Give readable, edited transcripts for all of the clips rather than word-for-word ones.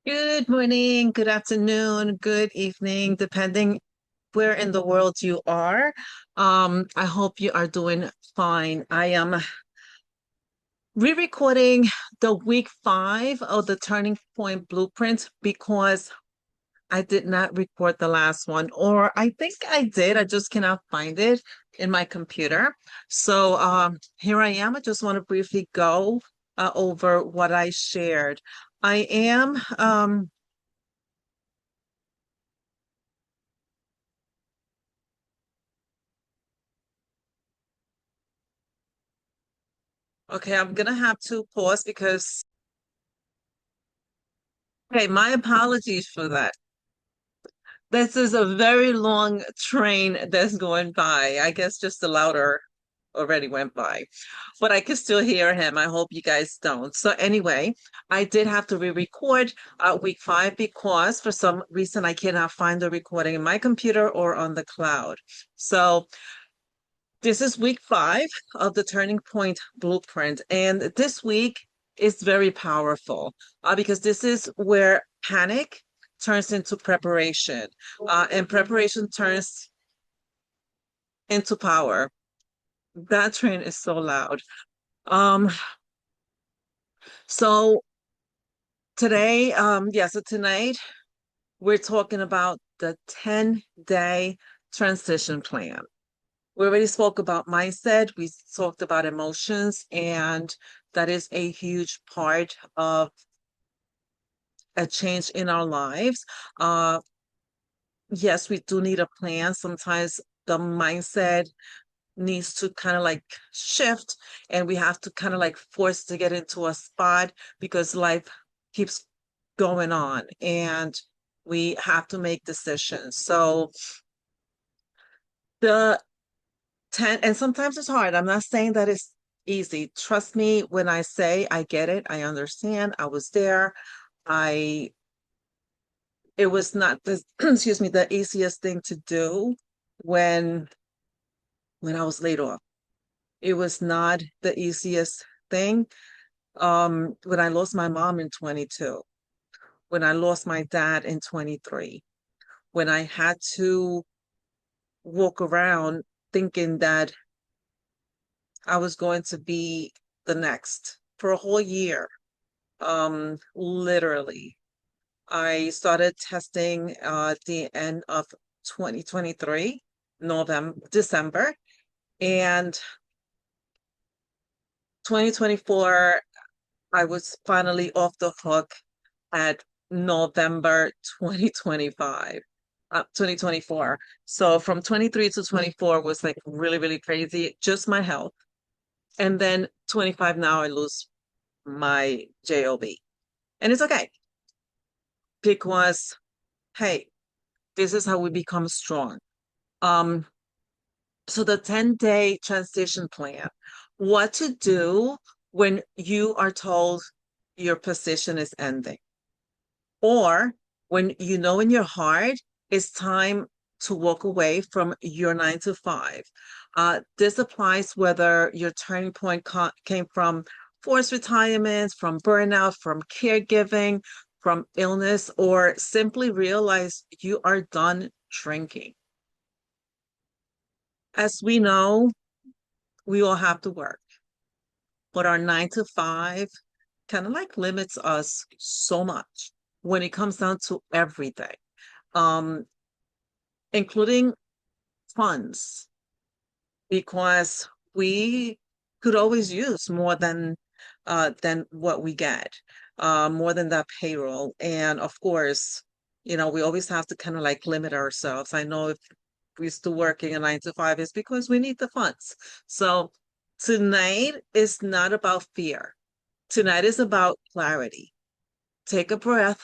Good morning, good afternoon, good evening, depending where in the world you are. I hope you are doing fine. I am re-recording the week 5 of the Turning Point Blueprint because I did not record the last one, or I think I did. I just cannot find it in my computer. So here I am. I just want to briefly go over what I shared. I am Okay, I'm gonna have to pause because, okay, my apologies for that. This is a very long train that's going by. I guess just the louder already went by, but I can still hear him. I hope you guys don't. So anyway, I did have to re-record week 5 because for some reason I cannot find the recording in my computer or on the cloud. So this is week 5 of the Turning Point Blueprint. And this week is very powerful because this is where panic turns into preparation, and preparation turns into power. That train is so loud. Um, so so tonight we're talking about the 10-day transition plan. We already spoke about mindset, we talked about emotions, and that is a huge part of a change in our lives. Uh, yes, we do need a plan. Sometimes the mindset needs to kind of like shift, and we have to kind of like force to get into a spot because life keeps going on and we have to make decisions. So the 10, and sometimes it's hard. I'm not saying that it's easy. Trust me when I say I get it, I understand. I was there. I It was not the excuse me, the easiest thing to do when when I was laid off. It was not the easiest thing. When I lost my mom in 22, when I lost my dad in 23, when I had to walk around thinking that I was going to be the next for a whole year. Literally. I started testing at the end of 2023, December, and 2024, I was finally off the hook at November 2025, 2024. So from 23 to 24 was like really, really crazy, just my health. And then 25 now I lose my job. And it's okay because, hey, this is how we become strong. Um, so the 10-day transition plan, what to do when you are told your position is ending, or when you know in your heart it's time to walk away from your 9 to 5. This applies whether your turning point came from forced retirement, from burnout, from caregiving, from illness, or simply realize you are done drinking. As we know, we all have to work, but our 9 to 5 kind of like limits us so much when it comes down to everything, um, including funds, because we could always use more than what we get, more than that payroll. And of course, we always have to kind of like limit ourselves. I know if we're still working a 9 to 5, it's because we need the funds. So tonight is not about fear. Tonight is about clarity. Take a breath,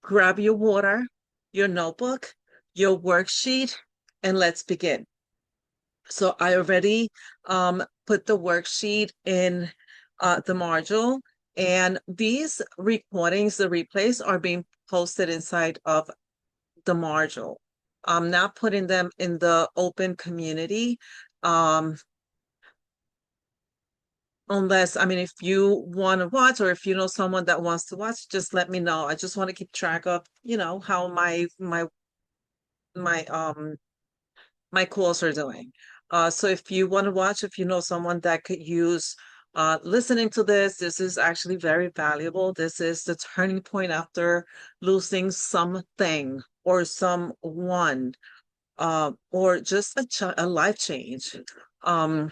grab your water, your notebook, your worksheet, and let's begin. So I already put the worksheet in the module, and these recordings, the replays, are being posted inside of the module. I'm not putting them in the open community. Um, unless, I mean, if you want to watch or if you know someone that wants to watch, just let me know. I just want to keep track of, how my my calls are doing. So if you want to watch, if you know someone that could use listening to this is actually very valuable. This is the turning point after losing something or someone, or just a life change. Um,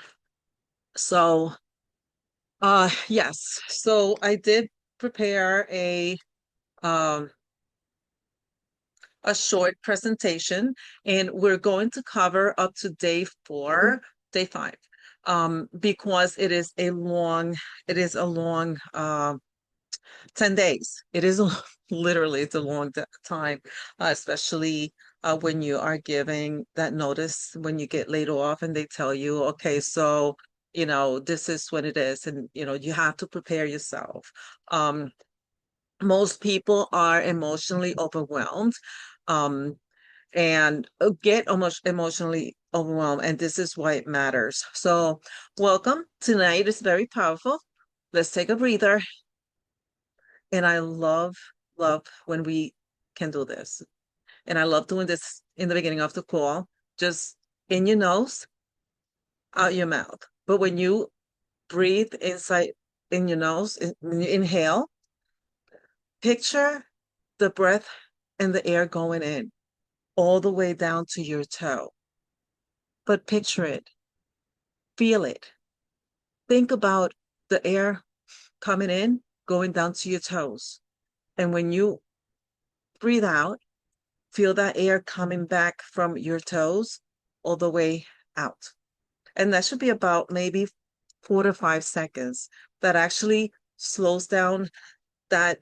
so yes, so I did prepare um a short presentation, and we're going to cover up to day 5, because it is a long 10 days. It is literally, it's a long time, especially when you are giving that notice, when you get laid off and they tell you, okay, so, this is what it is, and, you have to prepare yourself. Um, Most people are emotionally overwhelmed. Um, and get almost emotionally overwhelmed. And this is why it matters. So, welcome. Tonight is very powerful. Let's take a breather. And I love when we can do this. And I love doing this in the beginning of the call, just in your nose, out your mouth. But when you breathe inside in your nose, when you inhale, picture the breath and the air going in all the way down to your toe. But picture it, feel it. Think about the air coming in, going down to your toes. And when you breathe out, feel that air coming back from your toes all the way out. And that should be about maybe 4 to 5 seconds. That actually slows down that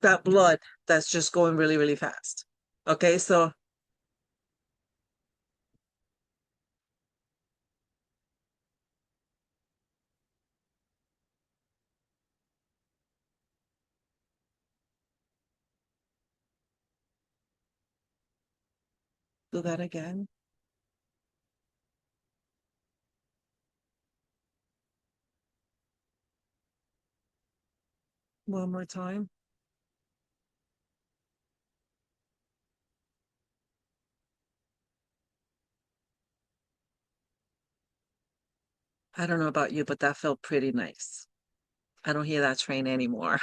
that blood that's just going really, really fast. Okay, so do that again. One more time. I don't know about you, but that felt pretty nice. I don't hear that train anymore.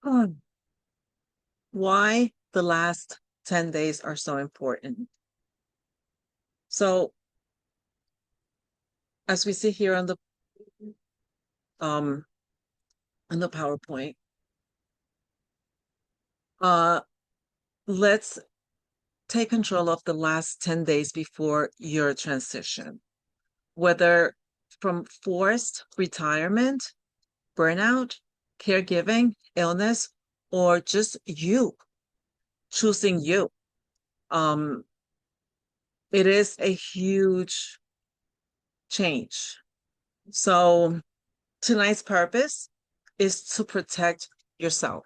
Oh, why the last 10 days are so important. So, as we see here um on the PowerPoint, uh let's take control of the last 10 days before your transition, whether from forced retirement, burnout, caregiving, illness, or just you choosing you. Um, it is a huge change. So tonight's purpose is to yourself,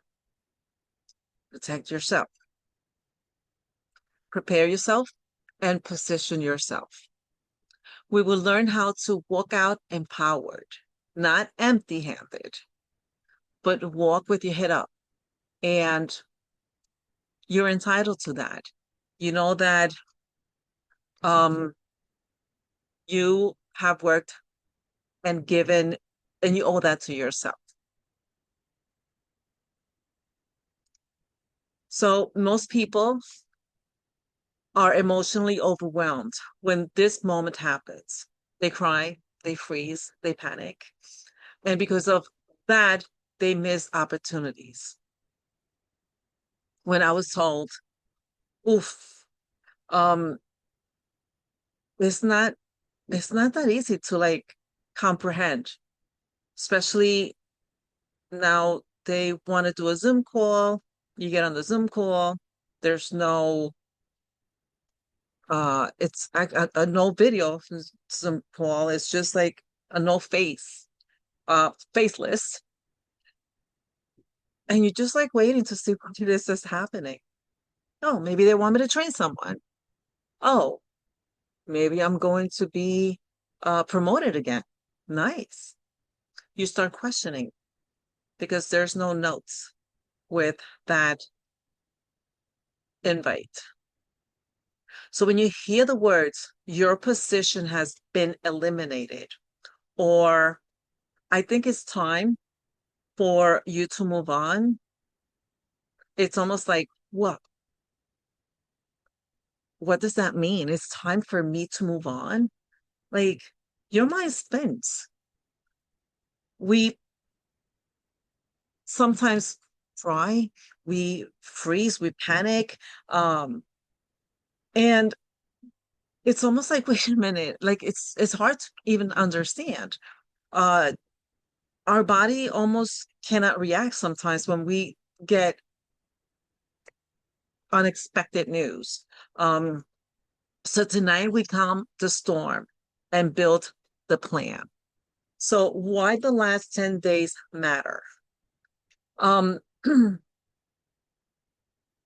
protect yourself, prepare yourself, and position yourself. We will learn how to walk out empowered, not empty handed, but walk with your head up. And you're entitled to that. You know that um, you have worked and given, and you owe that to yourself. So most people are emotionally overwhelmed when this moment happens. They cry, they freeze, they panic. And because of that, they miss opportunities. When I was told, oof, um, it's not it's not that easy to like comprehend, especially now they want to do a Zoom call. You get on the Zoom call, there's no it's a no video Zoom call. It's just like a no face, faceless, and you're just like waiting to see what it is that's happening. Oh, maybe they want me to train someone. Oh, maybe I'm going to be promoted again. Nice. You start questioning because there's no notes with that invite. So when you hear the words, your position has been eliminated, or I think it's time for you to move on, it's almost like, what does that mean? It's time for me to move on? Like, your mind spins. We sometimes cry, we freeze, we panic. And it's almost like, wait a minute, like it's hard to even understand. Uh, our body almost cannot react sometimes when we get unexpected news. Um, so tonight we calm the storm and build the plan. So why the last 10 days matter? Um,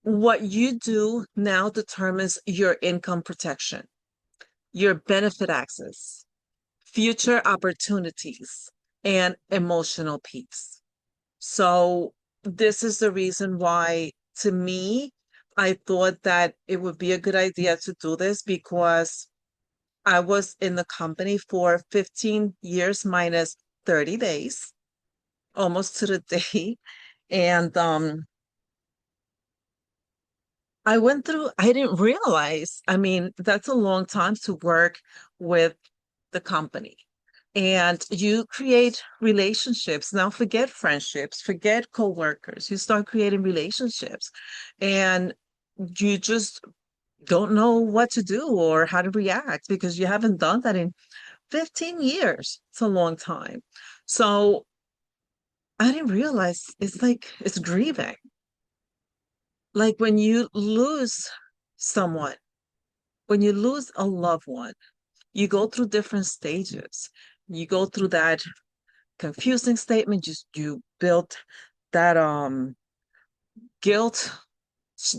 what you do now determines your income protection, your benefit access, future opportunities, and emotional peace. So this is the reason why, to me, I thought that it would be a good idea to do this because I was in the company for 15 years minus 30 days, almost to the day. And I didn't realize, I mean, that's a long time to work with the company. And you create relationships. Now forget friendships, forget coworkers. You start creating relationships and you just don't know what to do or how to react because you haven't done that in 15 years. It's a long time. So I didn't realize it's like it's grieving. Like when you lose someone, when you lose a loved one, you go through different stages. You go through that confusing statement, you build that guilt.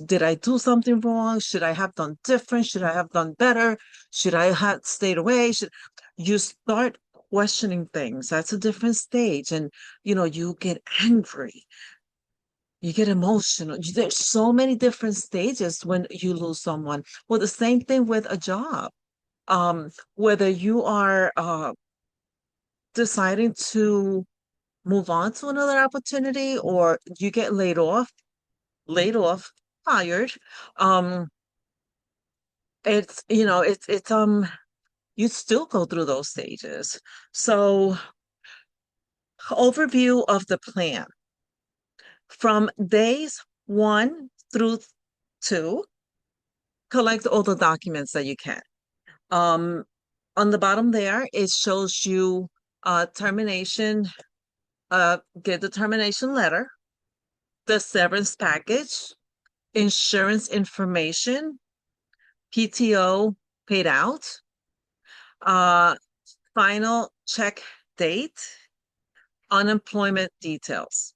Did I do something wrong? Should I have done different? Should I have done better? Should I have stayed away? Should you start questioning things? That's a different stage. And you get angry, you get emotional. There's so many different stages when you lose someone. Well, the same thing with a job. Whether you are deciding to move on to another opportunity or you get laid off, fired. Um, it's you still go through those stages. So, overview of the plan. From days 1 through 2, collect all the documents that you can. Um, on the bottom there, it shows you termination, get the termination letter, the severance package, insurance information, PTO paid out, uh, final check date, unemployment details.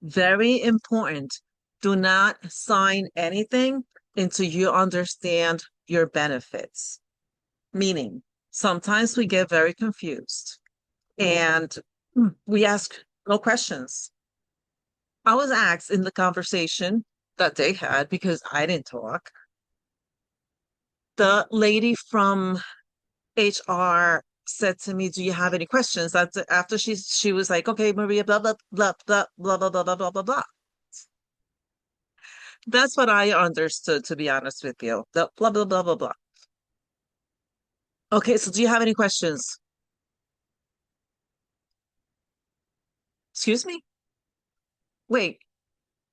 Very important. Do not sign anything until you understand your benefits. Meaning, sometimes we get very confused and we ask no questions. I was asked in the conversation that they had because I didn't talk. The lady from HR said to me, "Do you have any questions?" After she was like, "Okay, Maria, blah blah blah blah blah blah blah blah blah blah blah." That's what I understood, to be honest with you. The blah blah blah blah blah. Okay, so do you have any questions? Excuse me? Wait.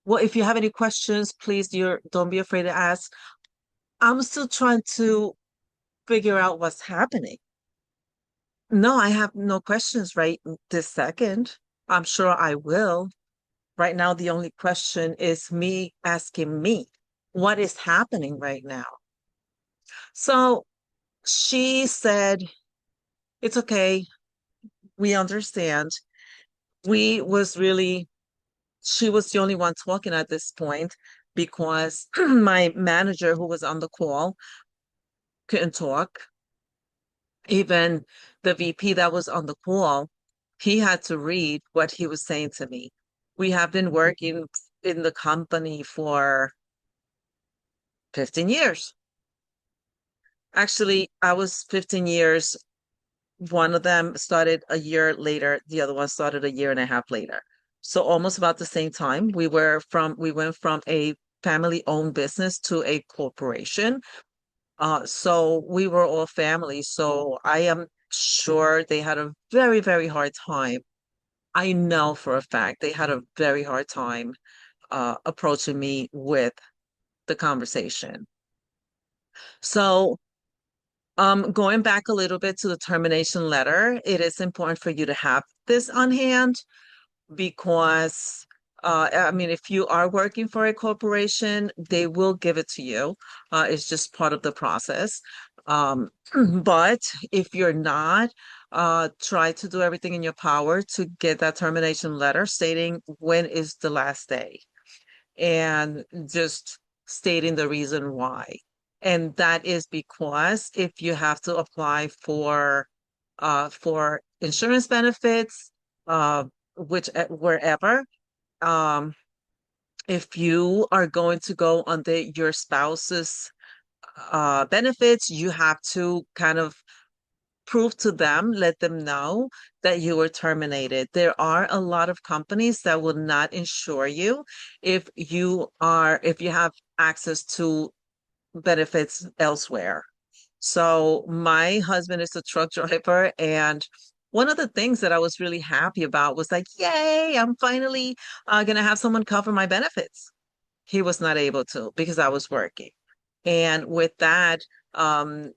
Well, if you have any questions, please, don't be afraid to ask. I'm still trying to figure out what's happening. No, I have no questions right this second. I'm sure I will. Right now, the only question is me asking me, what is happening right now? So she said, it's okay. We understand. We was really, she was the only one talking at this point because my manager who was on the call couldn't talk. Even the VP that was on the call, he had to read what he was saying to me. We have been working in the company for 15 years. Actually, I was 15 years. One of them started a year later, the other one started a year and a half later. So almost about the same time, we went from a family-owned business to a corporation. So we were all family. So I am sure they had a very, very hard time. I know for a fact they had a very hard time approaching me with the conversation. So going back a little bit to the termination letter, it is important for you to have this on hand because I mean, if you are working for a corporation, they will give it to you. It's just part of the process. But if you're not, try to do everything in your power to get that termination letter stating when is the last day and just stating the reason why. And that is because if you have to apply for insurance benefits, which wherever, um, if you are going to go under your spouse's benefits, you have to kind of prove to them, let them know that you were terminated. There are a lot of companies that will not insure you if you have access to benefits elsewhere. So my husband is a truck driver, and one of the things that I was really happy about was like, yay, I'm finally gonna have someone cover my benefits. He was not able to because I was working. And with that, um,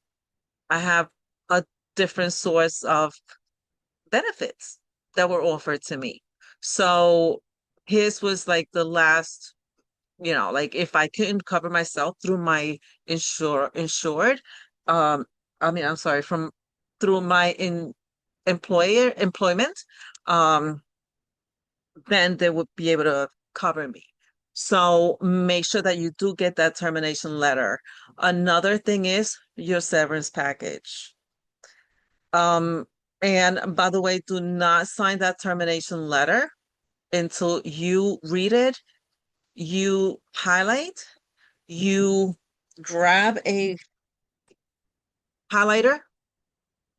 I have a different source of benefits that were offered to me. So his was like the last, like if I couldn't cover myself through my insured, um, I mean, I'm sorry, from through my employment, um, then they would be able to cover me. So make sure that you do get that termination letter. Another thing is your severance package. Um, and by the way, do not sign that termination letter until you read it, you highlight, you grab a highlighter,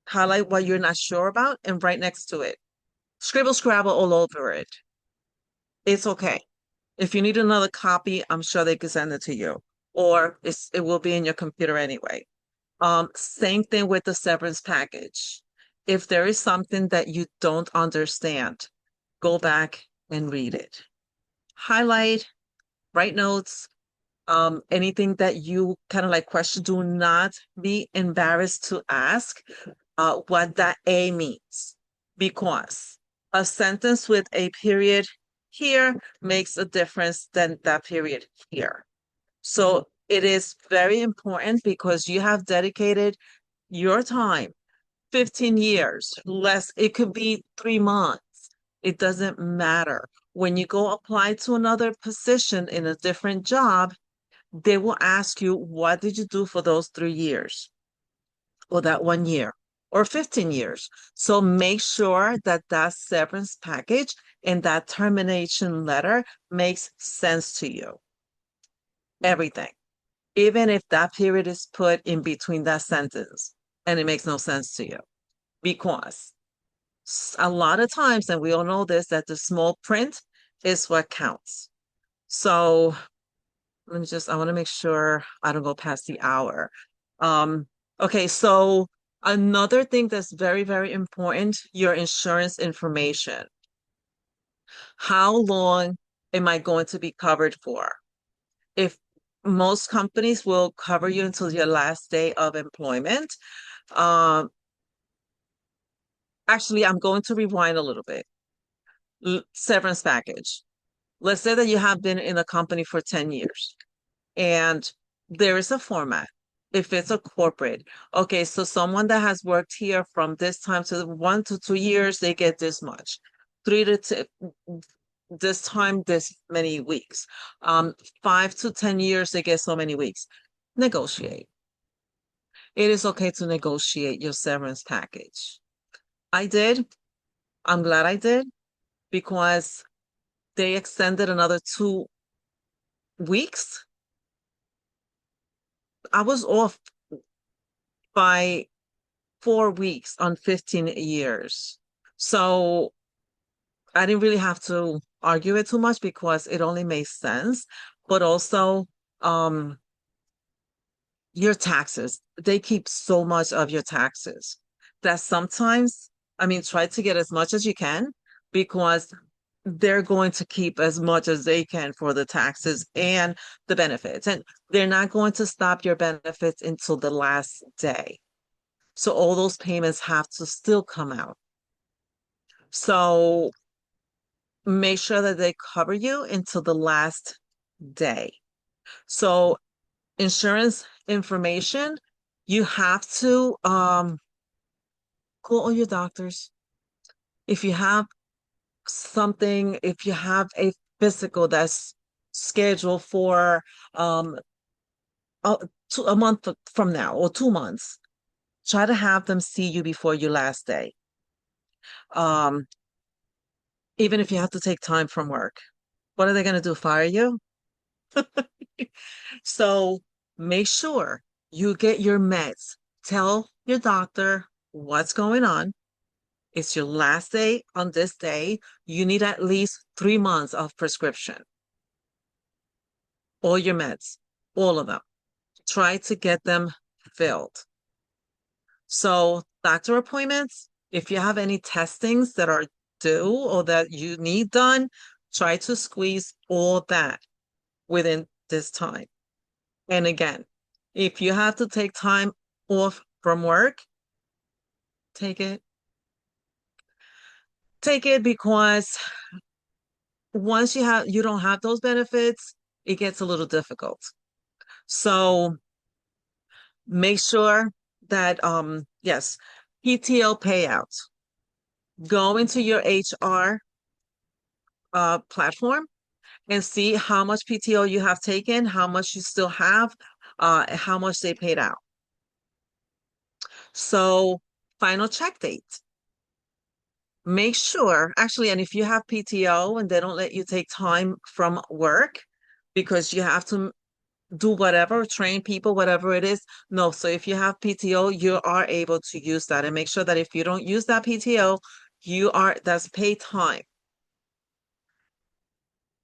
highlight what you're not sure about, and write next to it. Scribble, scrabble all over it. It's okay. If you need another copy, I'm sure they can send it to you, or it will be in your computer anyway. Same thing with the severance package. If there is something that you don't understand, go back and read it. Highlight, write notes, anything that you kind of like question, do not be embarrassed to ask what that A means, because a sentence with a period here makes a difference than that period here. So it is very important because you have dedicated your time, 15 years, less, it could be 3 months. It doesn't matter. When you go apply to another position in a different job, they will ask you, what did you do for those 3 years or that 1 year or 15 years? So make sure that that severance package and that termination letter makes sense to you. Everything. Even if that period is put in between that sentence and it makes no sense to you. Because a lot of times, and we all know this, that the small print is what counts. So I want to make sure I don't go past the hour. Um, okay, so another thing that's very, very important, your insurance information. How long am I going to be covered for? If most companies will cover you until your last day of employment. Um, Actually, I'm going to rewind a little bit. Severance package. Let's say that you have been in a company for 10 years and there is a format. If it's a corporate, okay, so someone that has worked here from this time to 1 to 2 years, they get this much. This time, this many weeks. 5 to 10 years, they get so many weeks. Negotiate. it is okay to negotiate your severance package. I did. I'm glad I did because they extended another 2 weeks. I was off by 4 weeks on 15 years. So I didn't really have to argue it too much because it only made sense. But also, um, your taxes, they keep so much of your taxes that sometimes, I mean, try to get as much as you can because they're going to keep as much as they can for the taxes and the benefits. And they're not going to stop your benefits until the last day. So all those payments have to still come out. So make sure that they cover you until the last day. So insurance information, you have to call all your doctors. If you have something, if you have a physical that's scheduled for um a, a month from now or 2 months, try to have them see you before your last day. Um, even if you have to take time from work. What are they going to do? Fire you? So make sure you get your meds. Tell your doctor what's going on. It's your last day on this day. You need at least 3 months of prescription. All your meds, all of them. Try to get them filled. So, doctor appointments, if you have any testings that are due or that you need done, try to squeeze all that within this time. And again, if you have to take time off from work, take it. Take it because once you don't have those benefits, it gets a little difficult. So make sure that yes, PTO payouts. Go into your HR platform and see how much PTO you have taken, how much you still have, how much they paid out. So final check date. Make sure, actually, and if you have PTO and they don't let you take time from work because you have to do whatever, train people, whatever it is. No, so if you have PTO, you are able to use that and make sure that if you don't use that PTO, that's paid time.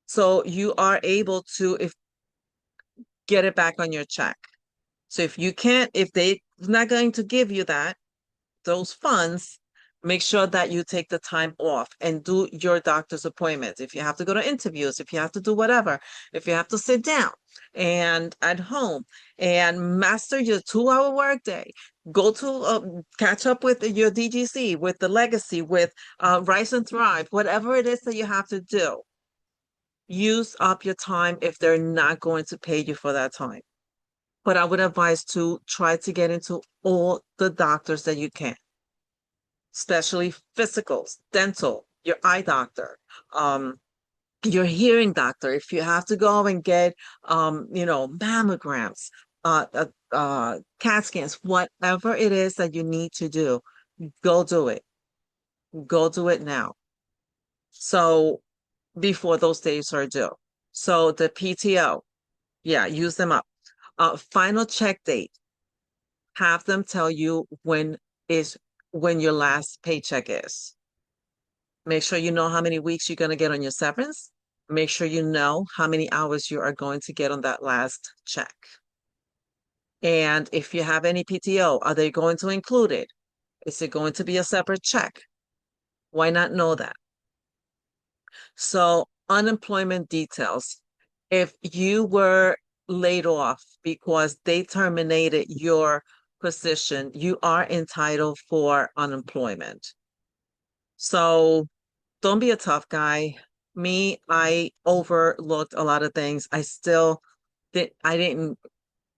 So you are able to if get it back on your check. So if you can't, if they're not going to give you those funds, make sure that you take the time off and do your doctor's appointments. If you have to go to interviews, if you have to do whatever, if you have to sit down and at home and master your 2 hour workday, go to catch up with your DGC, with the legacy, with Rise and Thrive, whatever it is that you have to do. Use up your time if they're not going to pay you for that time. But I would advise to try to get into all the doctors that you can, especially physicals, dental, your eye doctor, your hearing doctor. If you have to go and get, mammograms, CAT scans, whatever it is that you need to do, go do it. Go do it now. So before those days are due. So the PTO, yeah, use them up. Final check date. Have them tell you is when your last paycheck is. Make sure you know how many weeks you're going to get on your severance. Make sure you know how many hours you are going to get on that last check. And if you have any PTO, are they going to include it? Is it going to be a separate check? Why not know that? So, unemployment details. If you were laid off because they terminated your position, you are entitled for unemployment. So don't be a tough guy. Me, I overlooked a lot of things. I didn't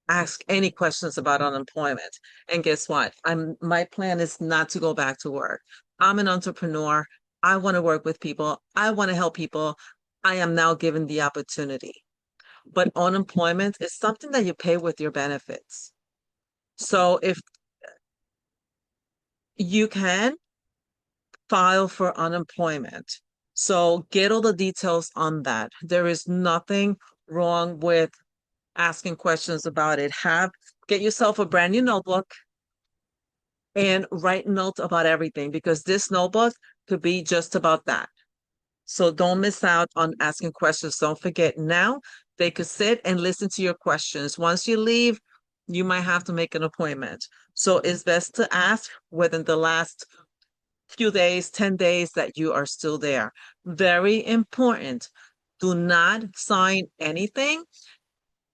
ask any questions about unemployment. And guess what? My plan is not to go back to work. I'm an entrepreneur. I want to work with people. I want to help people. I am now given the opportunity. But unemployment is something that you pay with your benefits. So if you can file for unemployment, so get all the details on that. There is nothing wrong with asking questions about it. Get yourself a brand new notebook and write notes about everything because this notebook could be just about that. So don't miss out on asking questions. Don't forget now they could sit and listen to your questions. Once you leave, you might have to make an appointment. So it's best to ask within the last few days, 10 days that you are still there. Very important. Do not sign anything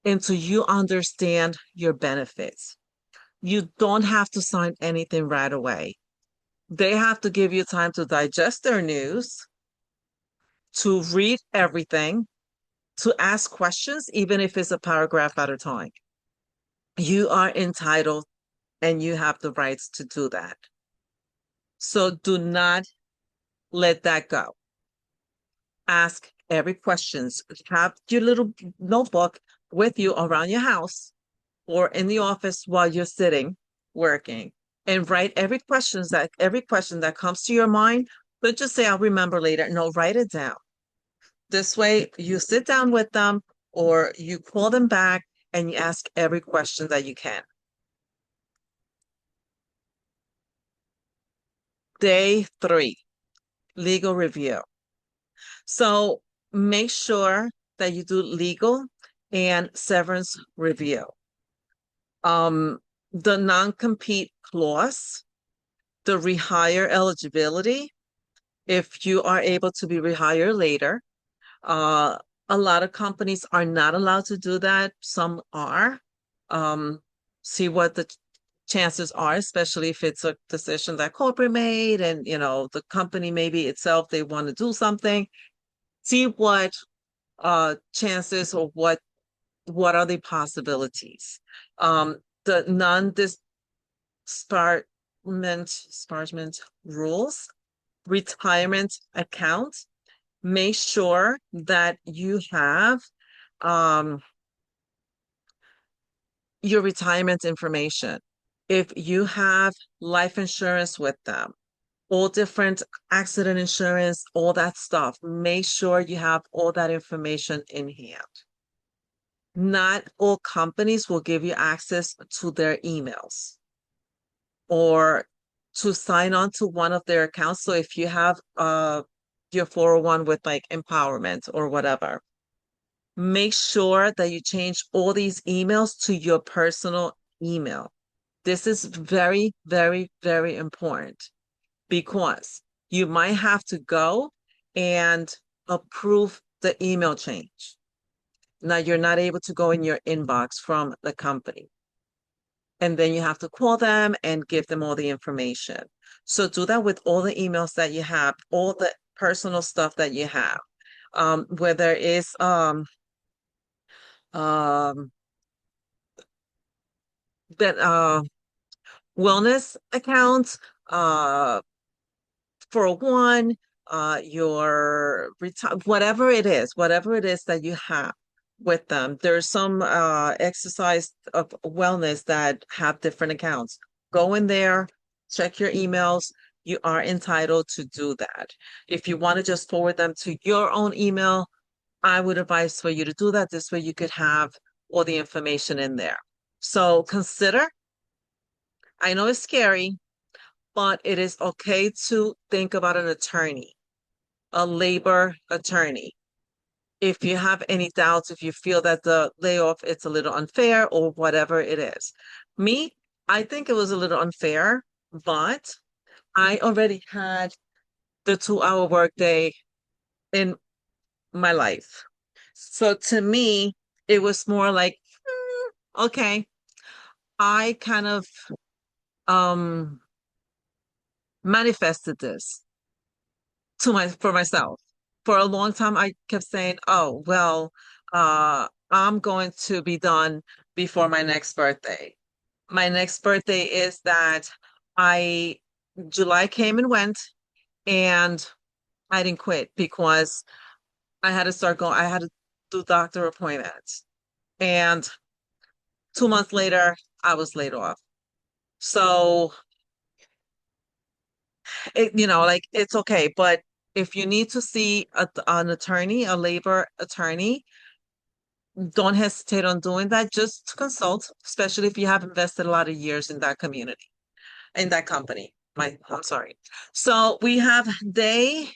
until you understand your benefits. You don't have to sign anything right away. They have to give you time to digest their news, to read everything, to ask questions, even if it's a paragraph at a time. You are entitled and you have the rights to do that. So do not let that go. Ask every questions. Have your little notebook with you around your house or in the office while you're sitting working and write every question that comes to your mind. But just say, I'll remember later. No, write it down. This way you sit down with them or you call them back and you ask every question that you can. Day 3, legal review. So make sure that you do legal and severance review. The non-compete clause, the rehire eligibility, if you are able to be rehired later. Uh, a lot of companies are not allowed to do that. Some are. Um, See what the chances are, especially if it's a decision that corporate made and, the company maybe itself, they want to do something. See what chances or what are the possibilities. The non-disparagement rules, retirement account, make sure that you have your retirement information. If you have life insurance with them, all different accident insurance, all that stuff, make sure you have all that information in hand. Not all companies will give you access to their emails or to sign on to one of their accounts. So if you have your 401 with like empowerment or whatever, make sure that you change all these emails to your personal email. This is very, very, very important because you might have to go and approve the email change. Now you're not able to go in your inbox from the company. And then you have to call them and give them all the information. So do that with all the emails that you have, all the personal stuff that you have. Where there is um that wellness accounts, 401, your whatever it is that you have with them. There's some exercise of wellness that have different accounts. Go in there, check your emails. You are entitled to do that. If you want to just forward them to your own email, I would advise for you to do that. This way you could have all the information in there. So consider, I know it's scary, but it is okay to think about an attorney, a labor attorney. If you have any doubts, if you feel that the layoff it's a little unfair or whatever it is. Me, I think it was a little unfair, but I already had the 2-hour workday in my life. So to me, it was more like, okay, I kind of um manifested this for myself. For a long time, I kept saying, "Oh, well, I'm going to be done before my next birthday." My next birthday is that I July came and went, and I didn't quit because I had to start going. I had to do doctor appointments, and 2 months later, I was laid off. So like it's okay. But if you need to see an attorney, a labor attorney, don't hesitate on doing that. Just consult, especially if you have invested a lot of years in that community, in that company. I'm sorry. So we have day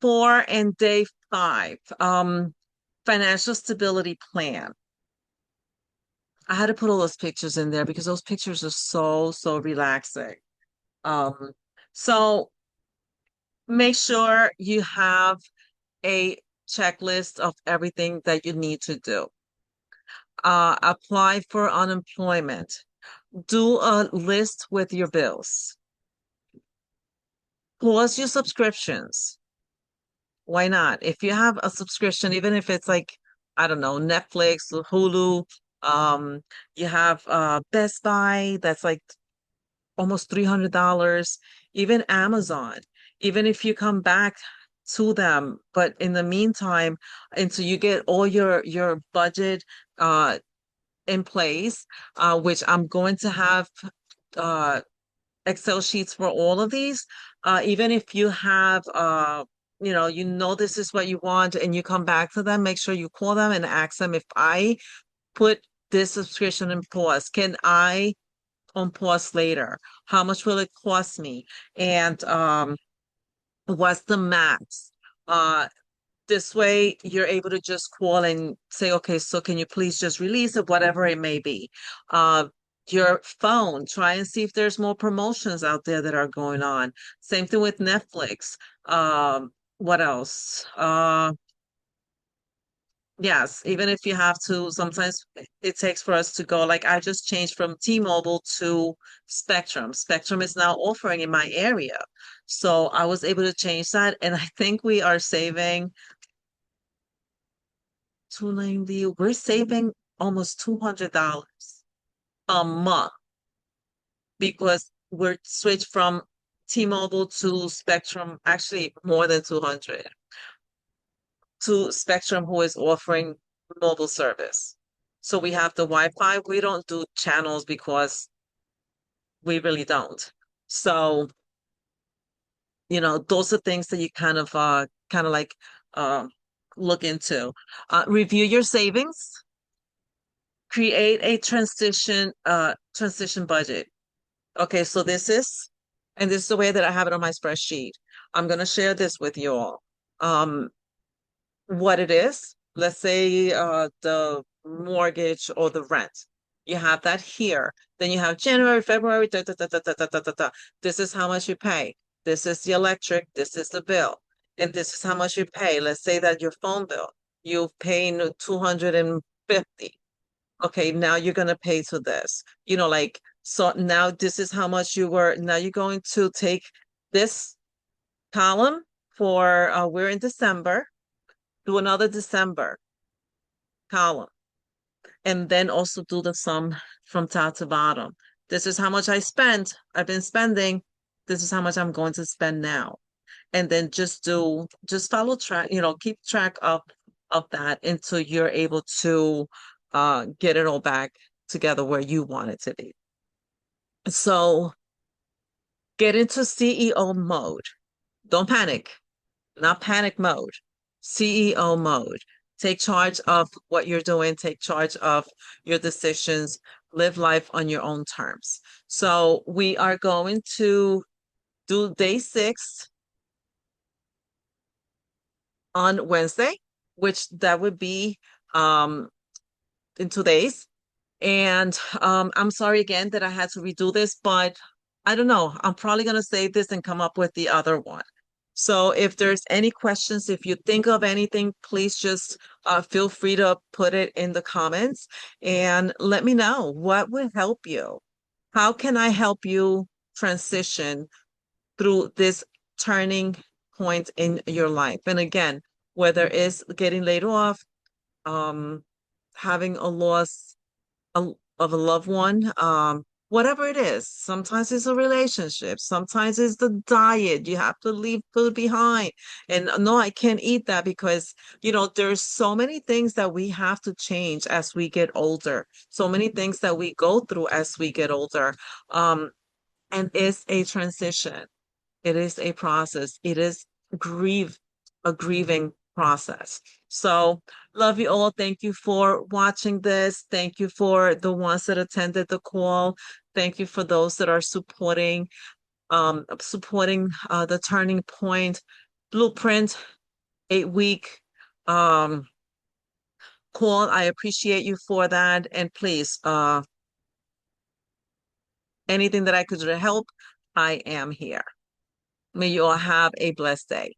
4 and day 5. Financial stability plan. I had to put all those pictures in there because those pictures are so, so relaxing. Um, so make sure you have a checklist of everything that you need to do. Apply for unemployment. Do a list with your bills. Pause your subscriptions. Why not? If you have a subscription, even if it's like, I don't know, Netflix, Hulu, um, you have Best Buy, that's like almost $300, even Amazon, even if you come back to them, but in the meantime, until you get all your budget uh in place, which I'm going to have uh Excel sheets for all of these. Even if you have this is what you want and you come back to them, make sure you call them and ask them, if I put this subscription in pause, can I on pause later? How much will it cost me? And what's the max? Uh, this way you're able to just call and say, okay, so can you please just release it, whatever it may be. Uh, your phone, try and see if there's more promotions out there that are going on. Same thing with Netflix. What else? Yes, even if you have to, sometimes it takes for us to go, like I just changed from T-Mobile to Spectrum. Spectrum is now offering in my area. So I was able to change that, and I think we are saving 290. We're saving almost $200 a month because we're switched from T-Mobile to Spectrum, actually more than 200, to Spectrum, who is offering mobile service. So we have the Wi-Fi. We don't do channels because we really don't. So, those are things that you kind of like uh look into. Review your savings, create a transition budget. Okay, so this is the way that I have it on my spreadsheet. I'm going to share this with you all. Um, what it is, let's say the mortgage or the rent. You have that here. Then you have January, February, da, da, da, da, da, da, da, da, da. This is how much you pay. This is the electric, this is the bill. And this is how much you pay. Let's say that your phone bill, you pay 250. Okay, now you're gonna pay to this. Like, so now this is how much now you're going to take this column for we're in December, do another December column, and then also do the sum from top to bottom. This is how much I've been spending. This is how much I'm going to spend now. And then just follow track, keep track of that until you're able to get it all back together where you want it to be. So get into CEO mode. Don't panic, not panic mode. CEO mode. Take charge of what you're doing, take charge of your decisions, live life on your own terms. So we are going to do day 6 on Wednesday, which that would be in 2 days. And I'm sorry again that I had to redo this, but I don't know. I'm probably going to save this and come up with the other one. So if there's any questions, if you think of anything, please just feel free to put it in the comments and let me know what would help you. How can I help you transition through this turning point in your life? And again, whether it's getting laid off, um, having a loss of a loved one, whatever it is. Sometimes it's a relationship, sometimes it's the diet. You have to leave food behind. And no, I can't eat that because, there's so many things that we have to change as we get older, so many things that we go through as we get older. Um, and it's a transition. It is a process. It is grieve, a grieving process. So, love you all. Thank you for watching this. Thank you for the ones that attended the call. Thank you for those that are supporting the Turning Point Blueprint 8 week um call. I appreciate you for that. And please, anything that I could do to help, I am here. May you all have a blessed day.